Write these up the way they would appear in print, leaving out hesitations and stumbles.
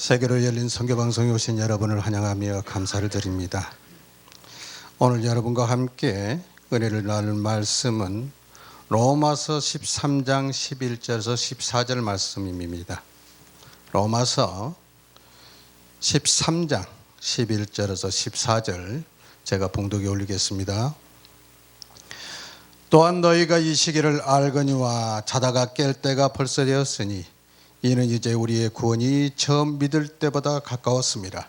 세계로 열린 선교방송에 오신 여러분을 환영하며 감사를 드립니다. 오늘 여러분과 함께 은혜를 나눌 말씀은 로마서 13장 11절에서 14절 말씀입니다. 로마서 13장 11절에서 14절 제가 봉독에 올리겠습니다. 또한 너희가 이 시기를 알거니와 자다가 깰 때가 벌써 되었으니 이는 이제 우리의 구원이 처음 믿을 때보다 가까웠습니다.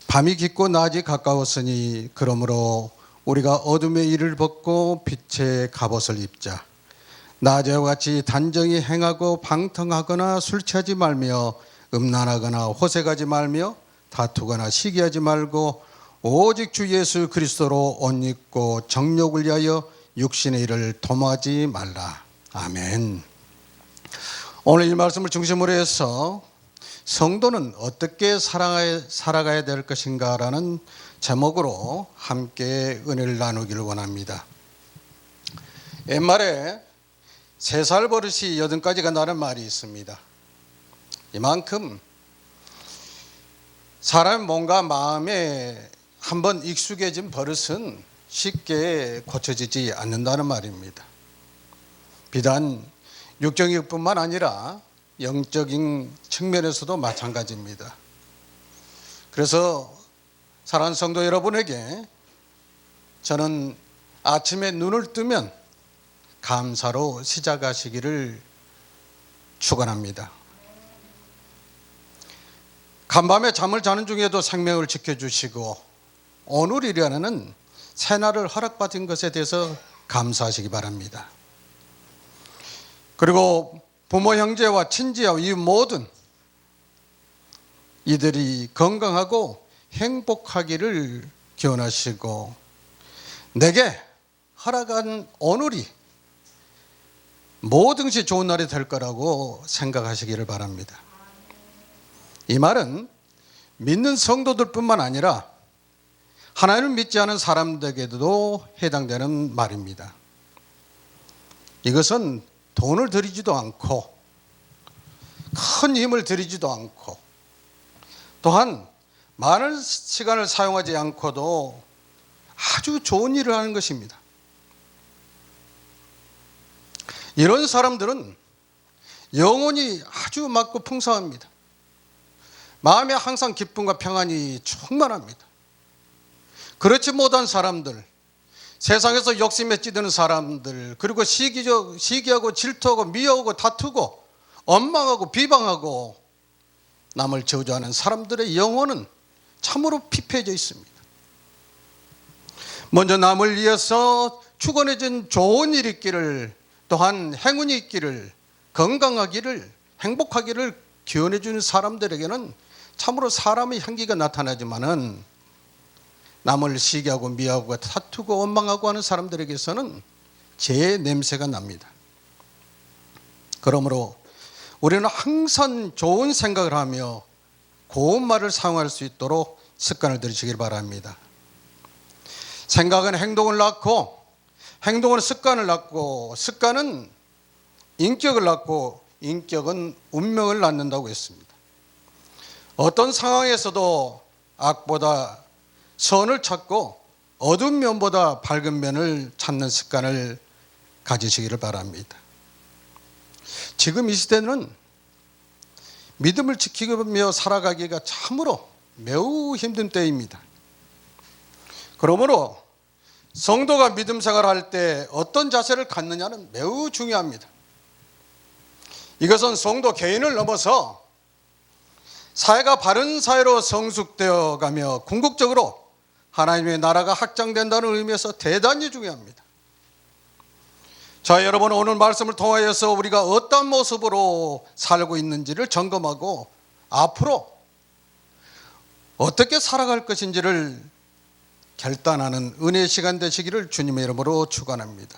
밤이 깊고 낮이 가까웠으니 그러므로 우리가 어둠의 일을 벗고 빛의 갑옷을 입자. 낮에와 같이 단정히 행하고 방탕하거나 술 취하지 말며 음란하거나 호색하지 말며 다투거나 시기하지 말고 오직 주 예수 그리스도로 옷 입고 정욕을 위하여 육신의 일을 도모하지 말라. 아멘. 오늘 이 말씀을 중심으로 해서 성도는 어떻게 살아가야 될 것인가라는 제목으로 함께 은혜를 나누기를 원합니다. 옛말에 3살 버릇이 8가지 간다는 말이 있습니다. 이만큼 사람 몸과 마음에 한번 익숙해진 버릇은 쉽게 고쳐지지 않는다는 말입니다. 비단 육적인 뿐만 아니라 영적인 측면에서도 마찬가지입니다. 그래서 사랑하는 성도 여러분에게 저는 아침에 눈을 뜨면 감사로 시작하시기를 축원합니다. 간밤에 잠을 자는 중에도 생명을 지켜주시고 오늘이라는 새날을 허락받은 것에 대해서 감사하시기 바랍니다. 그리고 부모, 형제와 친지와 이 모든 이들이 건강하고 행복하기를 기원하시고 내게 허락한 오늘이 모든 것이 좋은 날이 될 거라고 생각하시기를 바랍니다. 이 말은 믿는 성도들뿐만 아니라 하나님을 믿지 않은 사람들에게도 해당되는 말입니다. 이것은 돈을 들이지도 않고 큰 힘을 들이지도 않고 또한 많은 시간을 사용하지 않고도 아주 좋은 일을 하는 것입니다. 이런 사람들은 영혼이 아주 맑고 풍성합니다. 마음에 항상 기쁨과 평안이 충만합니다. 그렇지 못한 사람들, 세상에서 욕심에 찌드는 사람들, 그리고 시기하고 질투하고 미워하고 다투고 원망하고 비방하고 남을 저주하는 사람들의 영혼은 참으로 피폐해져 있습니다. 먼저 남을 위해서 축원해준 좋은 일이 있기를, 또한 행운이 있기를, 건강하기를, 행복하기를 기원해주는 사람들에게는 참으로 사람의 향기가 나타나지만은 남을 시기하고 미워하고 다투고 원망하고 하는 사람들에게서는 죄의 냄새가 납니다. 그러므로 우리는 항상 좋은 생각을 하며 고운 말을 사용할 수 있도록 습관을 들이시길 바랍니다. 생각은 행동을 낳고 행동은 습관을 낳고 습관은 인격을 낳고 인격은 운명을 낳는다고 했습니다. 어떤 상황에서도 악보다 선을 찾고 어두운 면보다 밝은 면을 찾는 습관을 가지시기를 바랍니다. 지금 이 시대는 믿음을 지키며 살아가기가 참으로 매우 힘든 때입니다. 그러므로 성도가 믿음 생활할 때 어떤 자세를 갖느냐는 매우 중요합니다. 이것은 성도 개인을 넘어서 사회가 바른 사회로 성숙되어 가며 궁극적으로 하나님의 나라가 확장된다는 의미에서 대단히 중요합니다. 자, 여러분, 오늘 말씀을 통하여서 우리가 어떤 모습으로 살고 있는지를 점검하고 앞으로 어떻게 살아갈 것인지를 결단하는 은혜의 시간 되시기를 주님의 이름으로 축원합니다.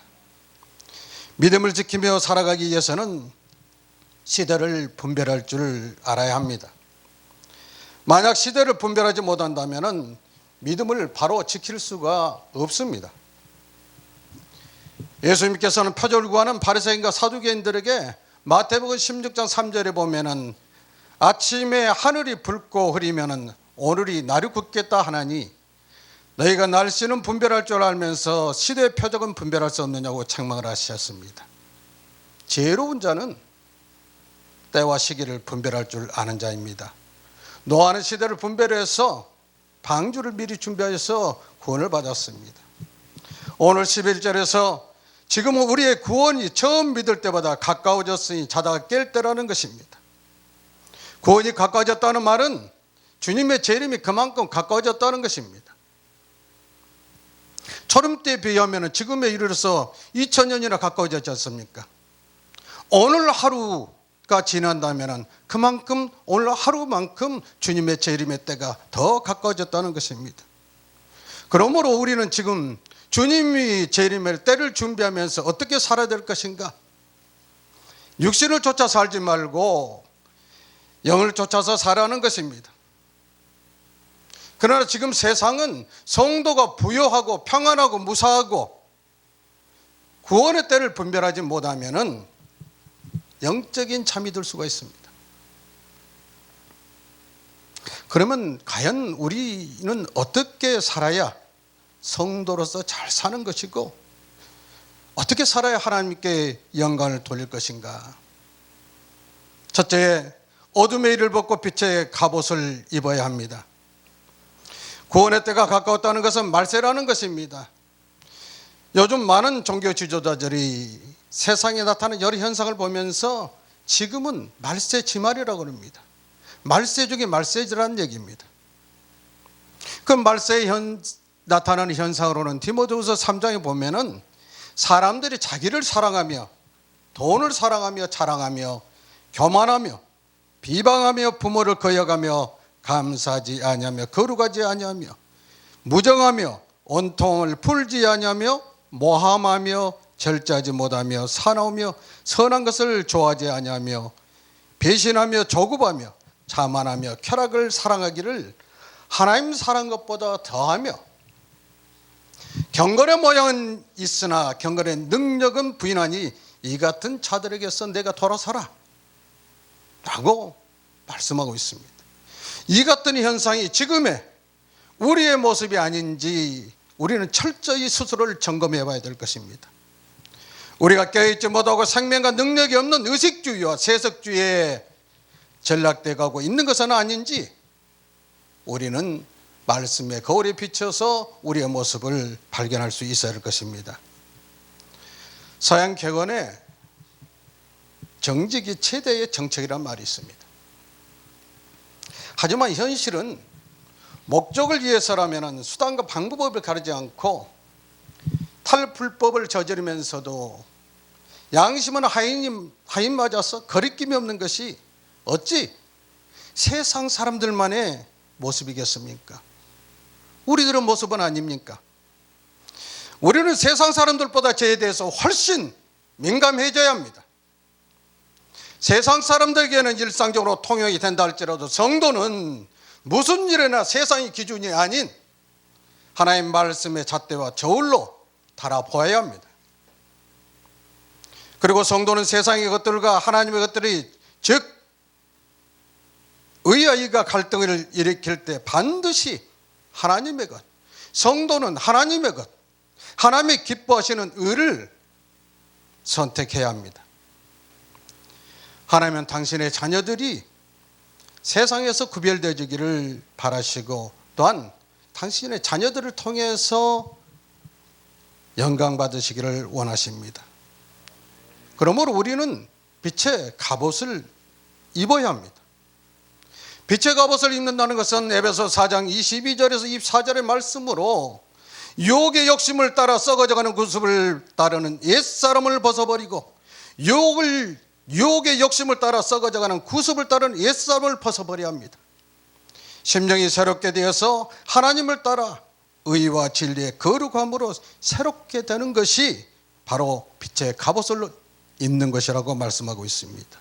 믿음을 지키며 살아가기 위해서는 시대를 분별할 줄 알아야 합니다. 만약 시대를 분별하지 못한다면 믿음을 바로 지킬 수가 없습니다. 예수님께서는 표적을 구하는 바리새인과 사두개인들에게 마태복음 16장 3절에 보면은 아침에 하늘이 붉고 흐리면은 오늘이 날이 굳겠다 하나니 너희가 날씨는 분별할 줄 알면서 시대의 표적은 분별할 수 없느냐고 책망을 하셨습니다. 지혜로운 자는 때와 시기를 분별할 줄 아는 자입니다. 노아는 시대를 분별해서 방주를 미리 준비해서 구원을 받았습니다. 오늘 11절에서 지금은 우리의 구원이 처음 믿을 때보다 가까워졌으니 자다가 깰 때라는 것입니다. 구원이 가까워졌다는 말은 주님의 재림이 그만큼 가까워졌다는 것입니다. 초림 때에 비하면 지금에 이르러서 2000년이나 가까워졌지 않습니까? 오늘 하루가 지난다면 그만큼 오늘 하루만큼 주님의 재림의 때가 더 가까워졌다는 것입니다. 그러므로 우리는 지금 주님이 재림의 때를 준비하면서 어떻게 살아야 될 것인가? 육신을 쫓아 살지 말고 영을 쫓아서 살아가는 것입니다. 그러나 지금 세상은 성도가 부요하고 평안하고 무사하고 구원의 때를 분별하지 못하면 영적인 잠이 들 수가 있습니다. 그러면 과연 우리는 어떻게 살아야 성도로서 잘 사는 것이고 어떻게 살아야 하나님께 영광을 돌릴 것인가? 첫째, 어둠의 일을 벗고 빛의 갑옷을 입어야 합니다. 구원의 때가 가까웠다는 것은 말세라는 것입니다. 요즘 많은 종교 지도자들이 세상에 나타나는 여러 현상을 보면서 지금은 말세 지말이라고 합니다. 말세 중에 말세지라는 얘기입니다. 그 말세에 나타나는 현상으로는 디모데후서 3장에 보면은 사람들이 자기를 사랑하며 돈을 사랑하며 자랑하며 교만하며 비방하며 부모를 거역하며 감사하지 아니하며 거룩하지 아니하며 무정하며 온통을 풀지 아니하며 모함하며 절제하지 못하며 사나우며 선한 것을 좋아하지 아니하며 배신하며 조급하며 자만하며 쾌락을 사랑하기를 하나님 사랑한 것보다 더하며 경건의 모양은 있으나 경건의 능력은 부인하니 이 같은 자들에게서 내가 돌아서라 라고 말씀하고 있습니다. 이 같은 현상이 지금의 우리의 모습이 아닌지 우리는 철저히 스스로를 점검해 봐야 될 것입니다. 우리가 깨어있지 못하고 생명과 능력이 없는 의식주의와 세속주의에 전락돼 가고 있는 것은 아닌지 우리는 말씀의 거울에 비춰서 우리의 모습을 발견할 수 있어야 할 것입니다. 서양 객원에 정직이 최대의 정책이란 말이 있습니다. 하지만 현실은 목적을 위해서라면 수단과 방법을 가리지 않고 탈불법을 저지르면서도 양심은 하인 맞아서 거리낌이 없는 것이 어찌 세상 사람들만의 모습이겠습니까? 우리들의 모습은 아닙니까? 우리는 세상 사람들보다 죄에 대해서 훨씬 민감해져야 합니다. 세상 사람들에게는 일상적으로 통용이 된다 할지라도 성도는 무슨 일이나 세상의 기준이 아닌 하나님 말씀의 잣대와 저울로 달아보아야 합니다. 그리고 성도는 세상의 것들과 하나님의 것들이 즉 의와 이가 갈등을 일으킬 때 반드시 하나님의 것, 성도는 하나님의 것, 하나님이 기뻐하시는 의를 선택해야 합니다. 하나님은 당신의 자녀들이 세상에서 구별되어지기를 바라시고 또한 당신의 자녀들을 통해서 영광 받으시기를 원하십니다. 그러므로 우리는 빛의 갑옷을 입어야 합니다. 빛의 갑옷을 입는다는 것은 에베소 4장 22절에서 24절의 말씀으로 유혹의 욕심을 따라 썩어져가는 구습을 따르는 옛사람을 벗어버리고 유혹의 욕심을 따라 썩어져가는 구습을 따르는 옛사람을 벗어버려야 합니다. 심령이 새롭게 되어서 하나님을 따라 의와 진리의 거룩함으로 새롭게 되는 것이 바로 빛의 갑옷을 입는 것이라고 말씀하고 있습니다.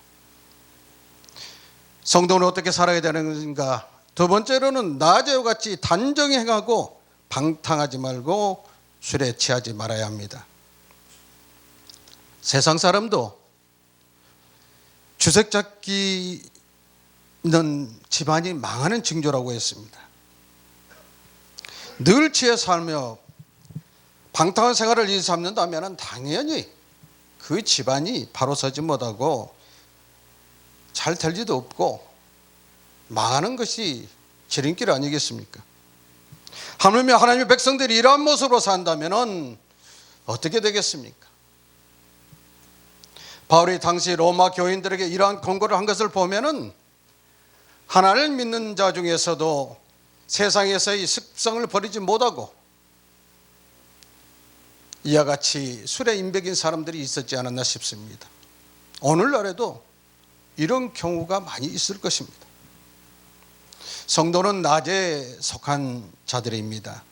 성도는 어떻게 살아야 되는가? 두 번째로는 낮에와 같이 단정히 행하고 방탕하지 말고 술에 취하지 말아야 합니다. 세상 사람도 주색 잡기는 집안이 망하는 징조라고 했습니다. 늘 취해 살며 방탕한 생활을 일삼는다면 당연히 그 집안이 바로 서지 못하고 잘 될 리도 없고 망하는 것이 지름길 아니겠습니까? 하나님의 백성들이 이러한 모습으로 산다면 어떻게 되겠습니까? 바울이 당시 로마 교인들에게 이러한 권고를 한 것을 보면은 하나님을 믿는 자 중에서도 세상에서의 습성을 버리지 못하고 이와 같이 술에 인백인 사람들이 있었지 않았나 싶습니다. 오늘날에도 이런 경우가 많이 있을 것입니다. 성도는 낮에 속한 자들입니다.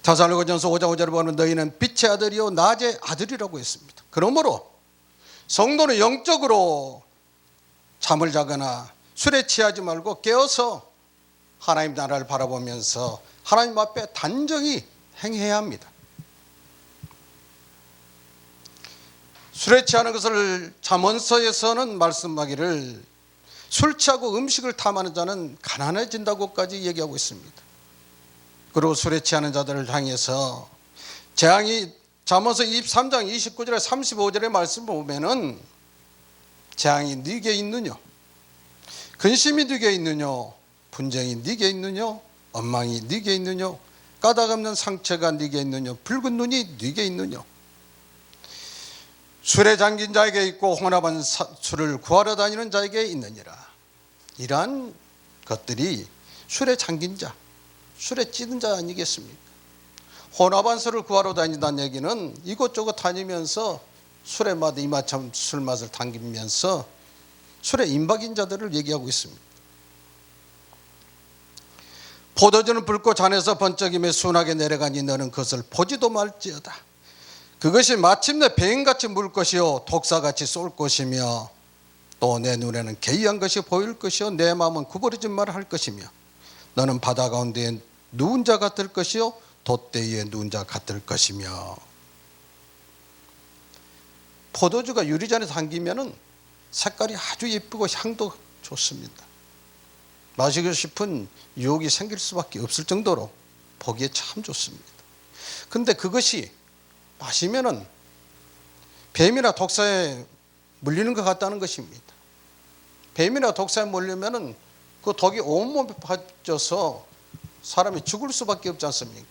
데살로니가전서 5장 5절에 보면 너희는 빛의 아들이요 낮의 아들이라고 했습니다. 그러므로 성도는 영적으로 잠을 자거나 술에 취하지 말고 깨어서 하나님 나라를 바라보면서 하나님 앞에 단정히 행해야 합니다. 술에 취하는 것을 잠언서에서는 말씀하기를 술 취하고 음식을 탐하는 자는 가난해진다고까지 얘기하고 있습니다. 그리고 술에 취하는 자들을 향해서 재앙이 잠언서 23장 29절에 35절의 말씀 보면은 재앙이 네게 있느냐, 근심이 네게 있느냐, 분쟁이 네게 있느냐, 엉망이 네게 있느냐, 까닭 없는 상처가 네게 있느냐, 붉은 눈이 네게 있느냐. 술에 잠긴 자에게 있고 혼합한 술을 구하러 다니는 자에게 있느니라. 이러한 것들이 술에 잠긴 자, 술에 찌든 자 아니겠습니까? 혼합한 술을 구하러 다닌다는 얘기는 이곳저곳 다니면서 술의 맛, 이마참 술 맛을 당기면서 술에 임박인 자들을 얘기하고 있습니다. 포도주는 붉고 잔에서 번쩍이며 순하게 내려가니 너는 그것을 보지도 말지어다. 그것이 마침내 뱀같이 물 것이요 독사같이 쏠 것이며 또 내 눈에는 개의한 것이 보일 것이요 내 마음은 구부러진 말을 할 것이며 너는 바다 가운데에 누운 자 같을 것이요 돛대 위에 누운 자 같을 것이며. 포도주가 유리잔에 담기면은 색깔이 아주 예쁘고 향도 좋습니다. 마시고 싶은 유혹이 생길 수밖에 없을 정도로 보기에 참 좋습니다. 근데 그것이 마시면은 뱀이나 독사에 물리는 것 같다는 것입니다. 뱀이나 독사에 물리면은 그 독이 온몸에 퍼져서 사람이 죽을 수밖에 없지 않습니까?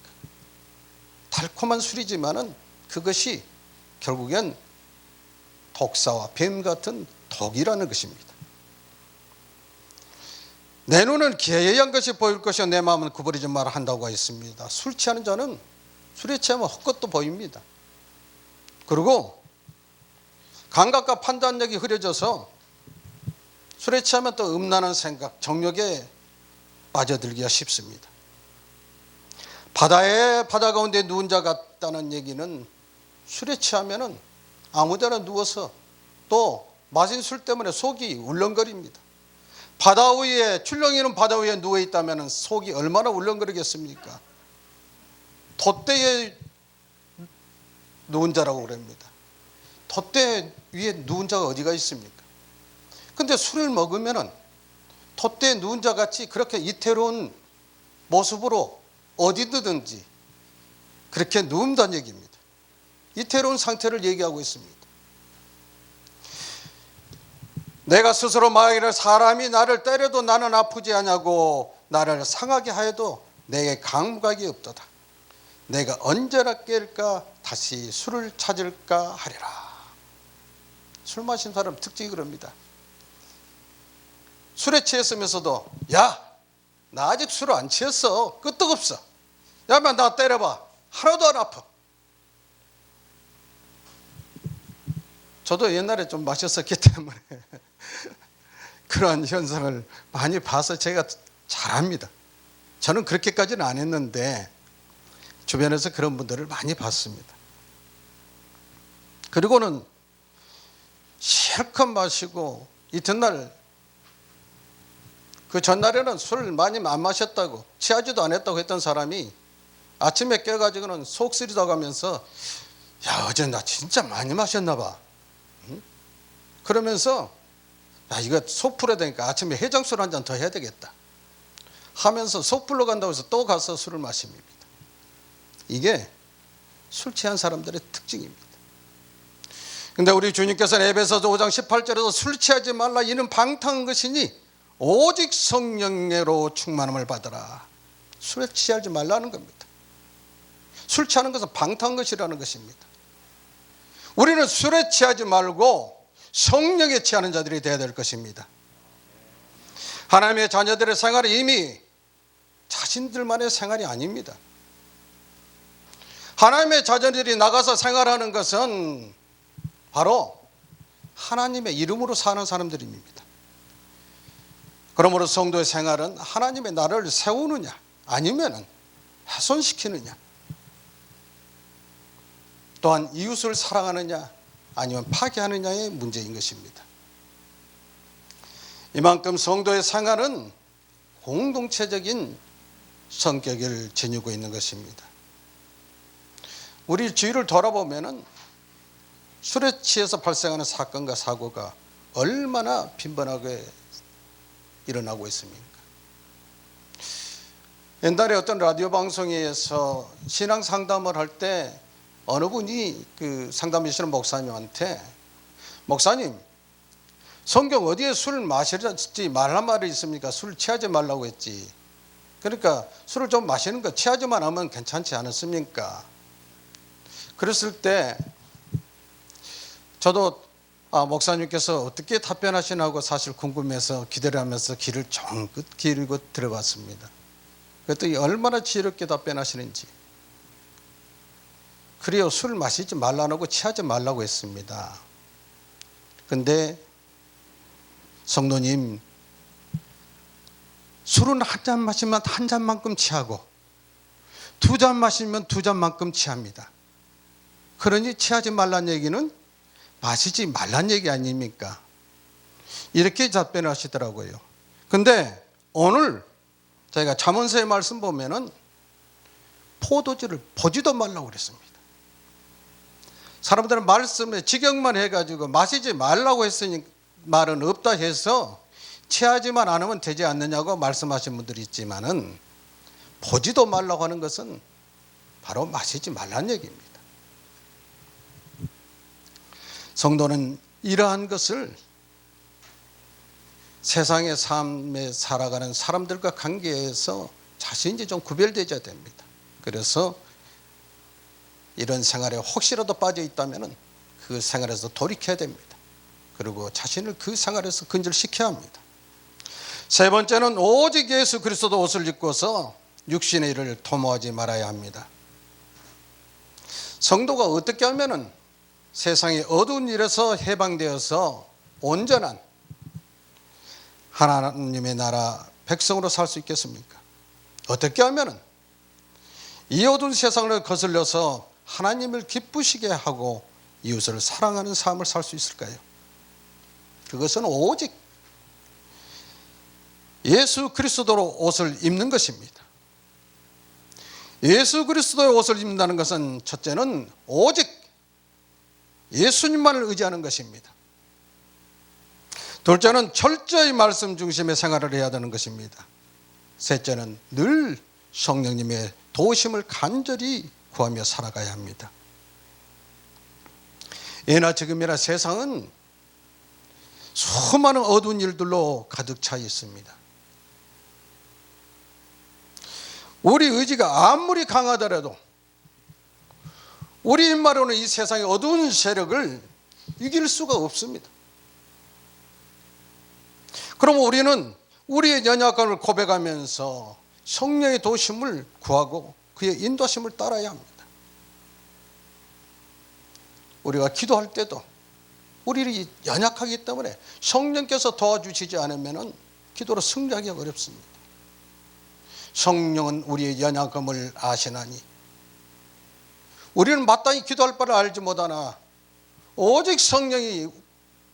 달콤한 술이지만은 그것이 결국엔 독사와 뱀 같은 독이라는 것입니다. 내 눈은 개의한 것이 보일 것이요 내 마음은 구부리지 말아 한다고 했습니다. 술 취하는 자는 술에 취하면 헛것도 보입니다. 그리고 감각과 판단력이 흐려져서 술에 취하면 또 음란한 생각, 정욕에 빠져들기가 쉽습니다. 바다 가운데 누운 자 같다는 얘기는 술에 취하면은 아무데나 누워서 또 마신 술 때문에 속이 울렁거립니다. 바다 위에 출렁이는 바다 위에 누워 있다면 속이 얼마나 울렁거리겠습니까? 돛대에 누운 자라고 그럽니다. 돛대 위에 누운 자가 어디가 있습니까? 근데 술을 먹으면은 돛대에 누운 자 같이 그렇게 이태로운 모습으로 어디든지 그렇게 누운다는 얘기입니다. 이태로운 상태를 얘기하고 있습니다. 내가 스스로 말하기를 사람이 나를 때려도 나는 아프지 않냐고 나를 상하게 하여도 내게 감각이 없도다. 내가 언제나 깰까 다시 술을 찾을까 하리라. 술 마신 사람 특징이 그럽니다. 술에 취했으면서도 야, 나 아직 술 안 취했어. 끄떡없어. 야만 나 때려봐. 하나도 안 아파. 저도 옛날에 좀 마셨었기 때문에 그러한 현상을 많이 봐서 제가 잘 압니다. 저는 그렇게까지는 안 했는데 주변에서 그런 분들을 많이 봤습니다. 그리고는 실컷 마시고 이튿날 그 전날에는 술을 많이 안 마셨다고 취하지도 않았다고 했던 사람이 아침에 깨가지고는 속쓰리다고 하면서 야 어제 나 진짜 많이 마셨나 봐. 그러면서 야, 이거 속 풀어야 되니까 아침에 해장술 한 잔 더 해야 되겠다 하면서 속 풀러 간다고 해서 또 가서 술을 마십니다. 이게 술 취한 사람들의 특징입니다. 근데 우리 주님께서는 에베소서 5장 18절에서 술 취하지 말라 이는 방탕한 것이니 오직 성령으로 충만함을 받으라. 술에 취하지 말라는 겁니다. 술 취하는 것은 방탕한 것이라는 것입니다. 우리는 술에 취하지 말고 성령에 취하는 자들이 되어야 될 것입니다. 하나님의 자녀들의 생활이 이미 자신들만의 생활이 아닙니다. 하나님의 자녀들이 나가서 생활하는 것은 바로 하나님의 이름으로 사는 사람들입니다. 그러므로 성도의 생활은 하나님의 나라를 세우느냐 아니면 훼손시키느냐, 또한 이웃을 사랑하느냐 아니면 파괴하느냐의 문제인 것입니다. 이만큼 성도의 생활은 공동체적인 성격을 지니고 있는 것입니다. 우리 주위를 돌아보면 술에 취해서 발생하는 사건과 사고가 얼마나 빈번하게 일어나고 있습니까? 옛날에 어떤 라디오 방송에서 신앙 상담을 할 때 어느 분이 그 상담해 주시는 목사님한테, 목사님, 성경 어디에 술 마시지 말란 말이 있습니까? 술 취하지 말라고 했지. 그러니까 술을 좀 마시는 거 취하지만 하면 괜찮지 않았습니까? 그랬을 때 저도 목사님께서 어떻게 답변하시나 하고 사실 궁금해서 기대를 하면서 귀를 쫑긋 기울이고 들어봤습니다. 그랬더니 얼마나 지혜롭게 답변하시는지. 그래요, 술 마시지 말라고 하고 취하지 말라고 했습니다. 근데 성도님, 술은 한 잔 마시면 한 잔만큼 취하고 두 잔 마시면 두 잔만큼 취합니다. 그러니 취하지 말란 얘기는 마시지 말란 얘기 아닙니까? 이렇게 답변을 하시더라고요. 근데 오늘 저희가 잠언서의 말씀 보면은 포도주를 보지도 말라고 그랬습니다. 사람들은 말씀에 직역만 해가지고 마시지 말라고 했으니 말은 없다 해서 취하지만 않으면 되지 않느냐고 말씀하신 분들이 있지만은 보지도 말라고 하는 것은 바로 마시지 말란 얘기입니다. 성도는 이러한 것을 세상의 삶에 살아가는 사람들과 관계에서 자신이 좀 구별되어야 됩니다. 그래서 이런 생활에 혹시라도 빠져 있다면 그 생활에서 돌이켜야 됩니다. 그리고 자신을 그 생활에서 근절시켜야 합니다. 세 번째는 오직 예수 그리스도 옷을 입고서 육신의 일을 도모하지 말아야 합니다. 성도가 어떻게 하면 세상의 어두운 일에서 해방되어서 온전한 하나님의 나라 백성으로 살 수 있겠습니까? 어떻게 하면 이 어두운 세상을 거슬려서 하나님을 기쁘시게 하고 이웃을 사랑하는 삶을 살 수 있을까요? 그것은 오직 예수 그리스도로 옷을 입는 것입니다. 예수 그리스도의 옷을 입는다는 것은 첫째는 오직 예수님만을 의지하는 것입니다. 둘째는 철저히 말씀 중심의 생활을 해야 되는 것입니다. 셋째는 늘 성령님의 도우심을 간절히 구하며 살아가야 합니다. 예나 지금이나 세상은 수많은 어두운 일들로 가득 차 있습니다. 우리 의지가 아무리 강하더라도 우리 입말로는 이 세상의 어두운 세력을 이길 수가 없습니다. 그럼 우리는 우리의 연약함을 고백하면서 성령의 도심을 구하고 그의 인도하심을 따라야 합니다. 우리가 기도할 때도 우리를 연약하기 때문에 성령께서 도와주시지 않으면 기도로 승리하기가 어렵습니다. 성령은 우리의 연약함을 아시나니 우리는 마땅히 기도할 바를 알지 못하나 오직 성령이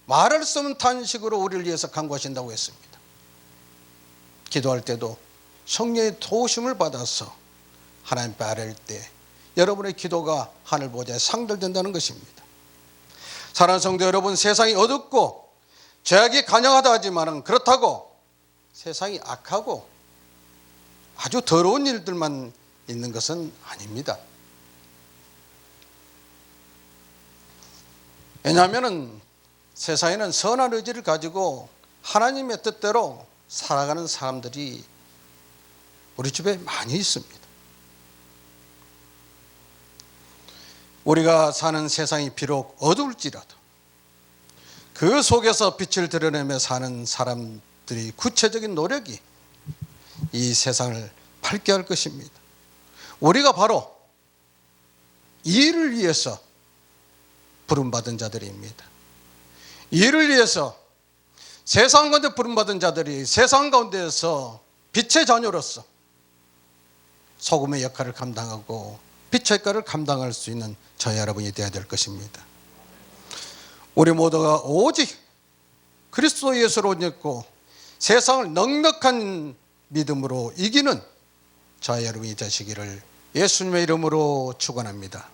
말할 수 없는 탄식으로 우리를 위해서 간구하신다고 했습니다. 기도할 때도 성령의 도우심을 받아서 하나님 앞에 아뢰일 때 여러분의 기도가 하늘 보좌에 상달된다는 것입니다. 사랑하는 성도 여러분, 세상이 어둡고 죄악이 관영하다 하지만 그렇다고 세상이 악하고 아주 더러운 일들만 있는 것은 아닙니다. 왜냐하면 세상에는 선한 의지를 가지고 하나님의 뜻대로 살아가는 사람들이 우리 집에 많이 있습니다. 우리가 사는 세상이 비록 어두울지라도 그 속에서 빛을 드러내며 사는 사람들이 구체적인 노력이 이 세상을 밝게 할 것입니다. 우리가 바로 이 일을 위해서 부름받은 자들입니다. 이 일을 위해서 세상 가운데 부름받은 자들이 세상 가운데에서 빛의 자녀로서 소금의 역할을 감당하고 빛의 역할을 감당할 수 있는 저희 여러분이 되어야 될 것입니다. 우리 모두가 오직 그리스도 예수로 믿고 세상을 넉넉한 믿음으로 이기는 저희 여러분이 되시기를 예수님의 이름으로 축원합니다.